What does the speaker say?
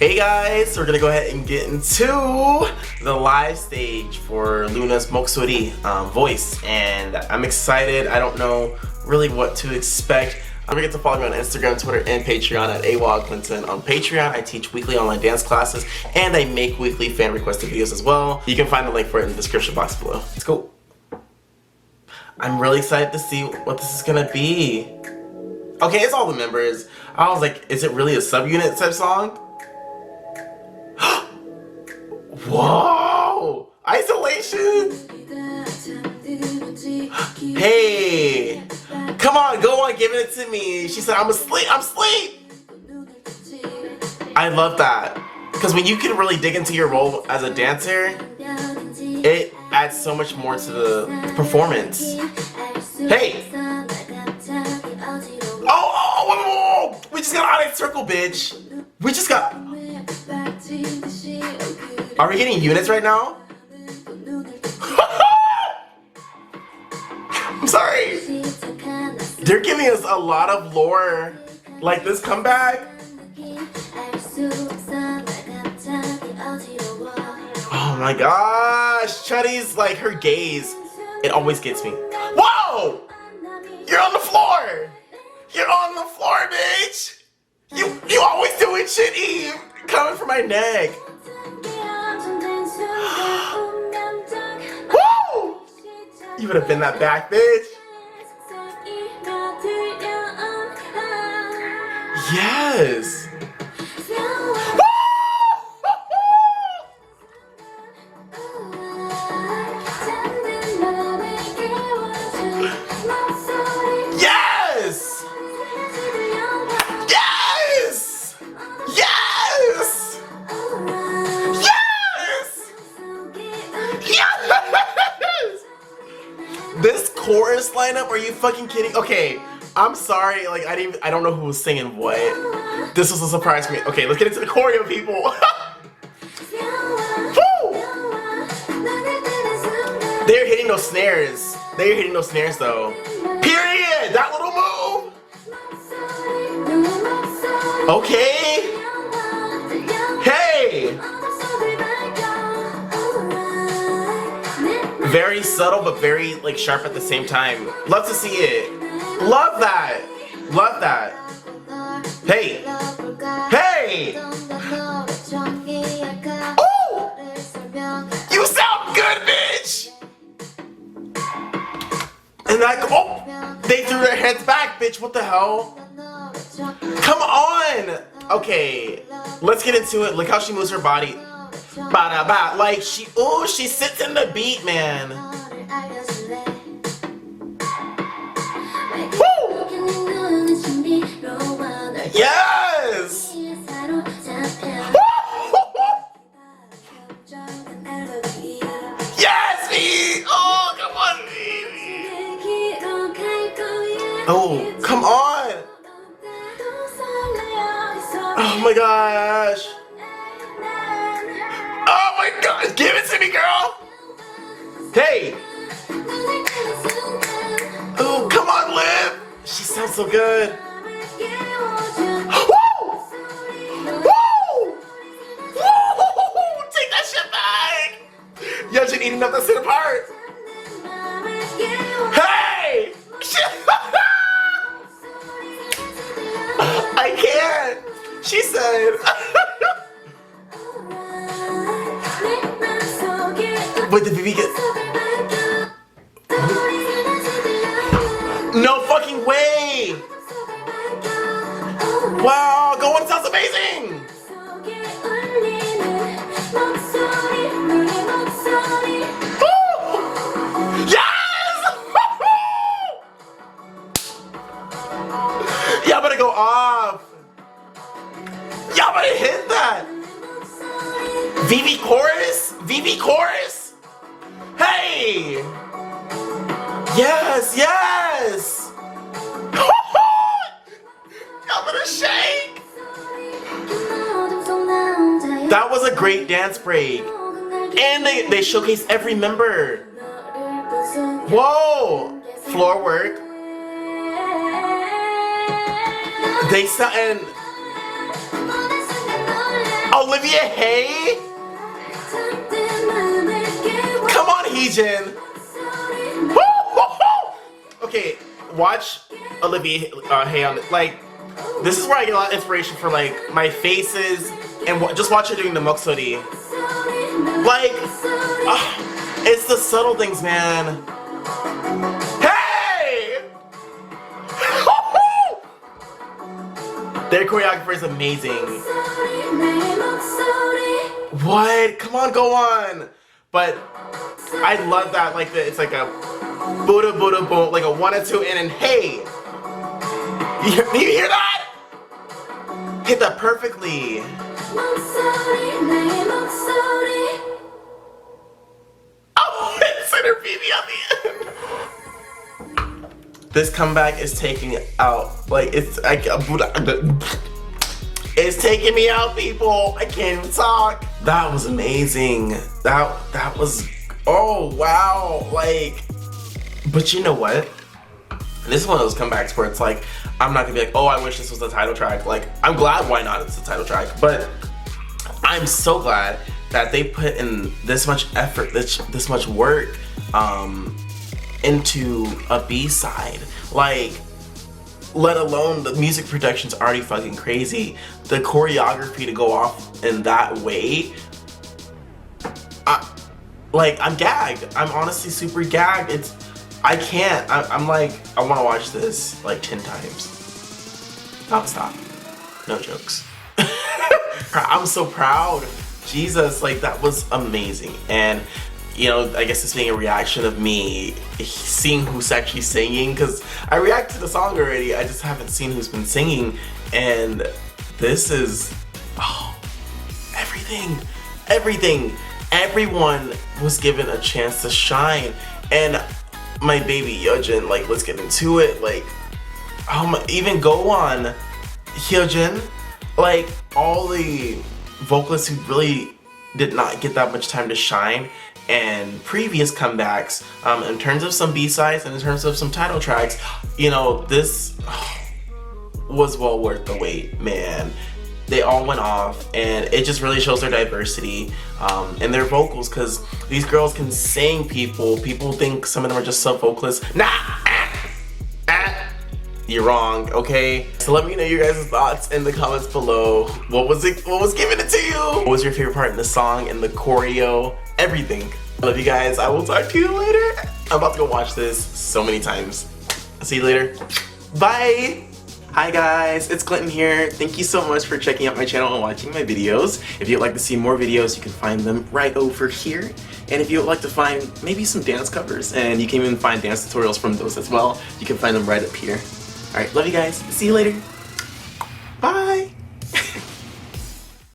Hey guys, we're gonna go ahead and get into the live stage for LOONA's Moksuri voice, and I'm excited. I don't know really what to expect. Don't forget to follow me on Instagram, Twitter, and Patreon at awildclinton. On Patreon, I teach weekly online dance classes, and I make weekly fan requested videos as well. You can find the link for it in the description box below. Let's go. I'm really excited to see what this is gonna be. Okay, it's all the members. I was like, is it really a subunit type song? Whoa! Isolation! Hey! Come on, go on giving it to me. She said, I'm asleep. I love that. Because when you can really dig into your role as a dancer, it adds so much more to the performance. Hey! Oh! We just got out of circle, bitch. We just got... Are we getting units right now? I'm sorry. They're giving us a lot of lore. Like this comeback. Oh my gosh. Chuddy's like her gaze. It always gets me. Whoa! You're on the floor! You're on the floor, bitch! You always doing shit, Eve! Coming for my neck. Woo! You would have been that back, bitch. Yes. Yes. Yes. Yes. Yes! This chorus lineup, are you fucking kidding? Okay, I'm sorry, like I don't know who was singing what. This was a surprise for me. Okay, let's get into the choreo, people. Woo! They're hitting those snares. They're hitting those snares though. Period! That little move! Okay. Hey! Very subtle, but very like sharp at the same time. Love to see it. Love that. Love that. Hey. Hey. Oh! You sound good, bitch. And like, oh, they threw their heads back, bitch. What the hell? Come on. Okay, let's get into it. Look how she moves her body. Ba-da-ba. Like she sits in the beat, man. Woo! Yes! Yes, me! Oh, come on, baby! Oh, come on! Oh my gosh! Oh my god! Give it to me, girl! Hey! Oh, come on, Liv! She sounds so good! Woo! Woo! Woo! Take that shit back! Y'all just eating up that shit apart! Hey! I can't! She said... Wait, did Vivi get... No fucking way! Wow, go on, sounds amazing! Yes! Y'all better go off! Y'all better hit that! Vivi chorus? Vivi chorus? Hey! Yes, yes! Y'all better shake! That was a great dance break. And they showcase every member. Whoa! Floor work. They sound and Olivia, hey! Come on, Heejin! Okay, watch Olivia Hey on it. Like, this is where I get a lot of inspiration for like my faces and just watch her doing the moksori. Like, it's the subtle things, man. Hey! Their choreographer is amazing. What? Come on, go on. But I love that. Like, it's like a Buddha Buddha boom, like a 1 and 2 in, and hey! You hear that? Hit that perfectly. Oh, it's in her baby on the end. This comeback is taking it out. Like, it's taking me out, people. I can't even talk. That was amazing. That was, oh wow. Like, but you know what? This is one of those comebacks where it's like, I'm not gonna be like, oh, I wish this was the title track. Like, I'm glad why not it's the title track, but I'm so glad that they put in this much effort, this much work into a B-side. Like, let alone the music production's already fucking crazy. The choreography to go off in that way, I'm gagged. I'm honestly super gagged. I can't. I'm like, I want to watch this like 10 times. Non-stop. No jokes. I'm so proud. Jesus, like that was amazing. And you know, I guess it's being a reaction of me seeing who's actually singing, because I reacted to the song already. I just haven't seen who's been singing, and this is everything. Everyone was given a chance to shine, and my baby Hyojin, like, let's get into it. Like, even go on Hyojin, like all the vocalists who really did not get that much time to shine and previous comebacks, in terms of some B-sides and in terms of some title tracks, you know, this was well worth the wait, man. They all went off, and it just really shows their diversity in their vocals, because these girls can sing. People think some of them are just sub-vocalists. Nah! You're wrong, okay? So let me know your guys' thoughts in the comments below. What was giving it to you? What was your favorite part in the song, in the choreo, everything? I love you guys. I will talk to you later. I'm about to go watch this so many times. I'll see you later. Bye! Hi guys, it's Clinton here. Thank you so much for checking out my channel and watching my videos. If you'd like to see more videos, you can find them right over here. And if you would like to find maybe some dance covers, and you can even find dance tutorials from those as well, you can find them right up here. Alright, love you guys. See you later.